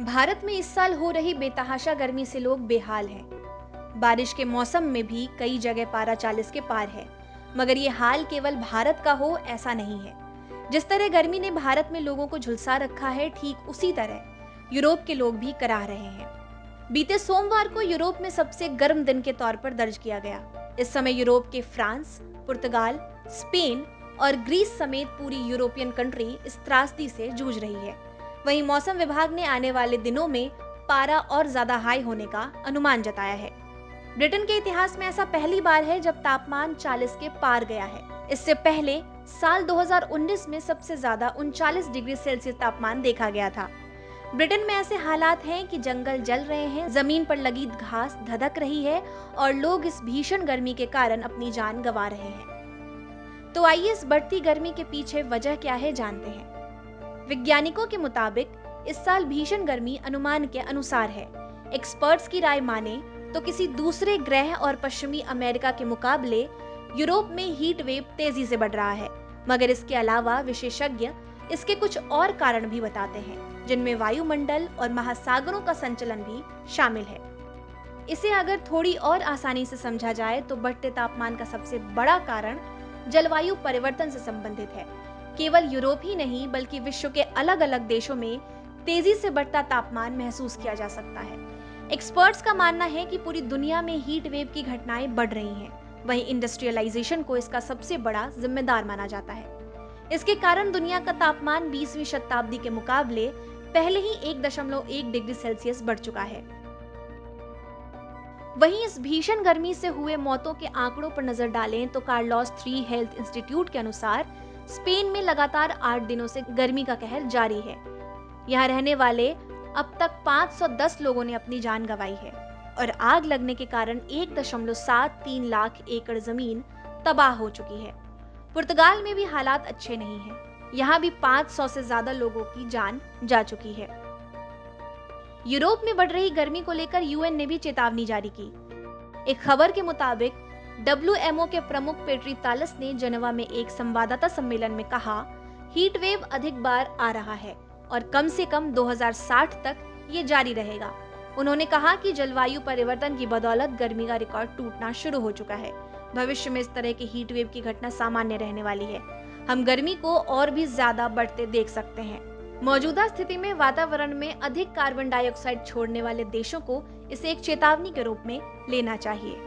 भारत में इस साल हो रही बेतहाशा गर्मी से लोग बेहाल हैं। बारिश के मौसम में भी कई जगह पारा 40 के पार है, मगर ये हाल केवल भारत का हो ऐसा नहीं है। जिस तरह गर्मी ने भारत में लोगों को झुलसा रखा है, ठीक उसी तरह यूरोप के लोग भी कराह रहे हैं। बीते सोमवार को यूरोप में सबसे गर्म दिन के तौर पर दर्ज किया गया। इस समय यूरोप के फ्रांस, पुर्तगाल, स्पेन और ग्रीस समेत पूरी यूरोपियन कंट्री इस त्रासदी से जूझ रही है। वहीं मौसम विभाग ने आने वाले दिनों में पारा और ज्यादा हाई होने का अनुमान जताया है। ब्रिटेन के इतिहास में ऐसा पहली बार है जब तापमान 40 के पार गया है। इससे पहले साल 2019 में सबसे ज्यादा 39 डिग्री सेल्सियस तापमान देखा गया था। ब्रिटेन में ऐसे हालात हैं कि जंगल जल रहे हैं, जमीन पर लगी घास धधक रही है और लोग इस भीषण गर्मी के कारण अपनी जान गंवा रहे हैं। तो आइए इस बढ़ती गर्मी के पीछे वजह क्या है जानते हैं। वैज्ञानिकों के मुताबिक इस साल भीषण गर्मी अनुमान के अनुसार है। एक्सपर्ट्स की राय माने तो किसी दूसरे ग्रह और पश्चिमी अमेरिका के मुकाबले यूरोप में हीट वेव तेजी से बढ़ रहा है। मगर इसके अलावा विशेषज्ञ इसके कुछ और कारण भी बताते हैं, जिनमें वायुमंडल और महासागरों का संचलन भी शामिल है। इसे अगर थोड़ी और आसानी से समझा जाए तो बढ़ते तापमान का सबसे बड़ा कारण जलवायु परिवर्तन से संबंधित है। केवल यूरोप ही नहीं बल्कि विश्व के अलग अलग देशों में तेजी से बढ़ता तापमान महसूस किया जा सकता है। एक्सपर्ट्स का मानना है कि पूरी दुनिया में हीट वेव की घटनाएं बढ़ रही हैं। वहीं इंडस्ट्रियलाइजेशन को इसका सबसे बड़ा जिम्मेदार माना जाता है। इसके कारण दुनिया का तापमान 20वीं शताब्दी के मुकाबले पहले ही 1.1 डिग्री सेल्सियस बढ़ चुका है। वहीं इस भीषण गर्मी से हुए मौतों के आंकड़ों पर नजर डालें तो कार्लोस 3 हेल्थ इंस्टीट्यूट के अनुसार स्पेन में लगातार 8 दिनों से गर्मी का कहर जारी है। यहाँ रहने वाले अब तक 510 लोगों ने अपनी जान गंवाई है और आग लगने के कारण 1.73 लाख एकड़ जमीन तबाह हो चुकी है। पुर्तगाल में भी हालात अच्छे नहीं हैं। यहाँ भी 500 से ज्यादा लोगों की जान जा चुकी है। यूरोप में बढ़ रही गर्मी को लेकर यूएन ने भी चेतावनी जारी की। एक खबर के मुताबिक WMO के प्रमुख पेट्री तालस ने जेनेवा में एक संवाददाता सम्मेलन में कहा, हीट वेव अधिक बार आ रहा है और कम से कम 2060 तक ये जारी रहेगा। उन्होंने कहा कि जलवायु परिवर्तन की बदौलत गर्मी का रिकॉर्ड टूटना शुरू हो चुका है। भविष्य में इस तरह की हीट वेव की घटना सामान्य रहने वाली है। हम गर्मी को और भी ज्यादा बढ़ते देख सकते हैं। मौजूदा स्थिति में वातावरण में अधिक कार्बन डाइऑक्साइड छोड़ने वाले देशों को इसे एक चेतावनी के रूप में लेना चाहिए।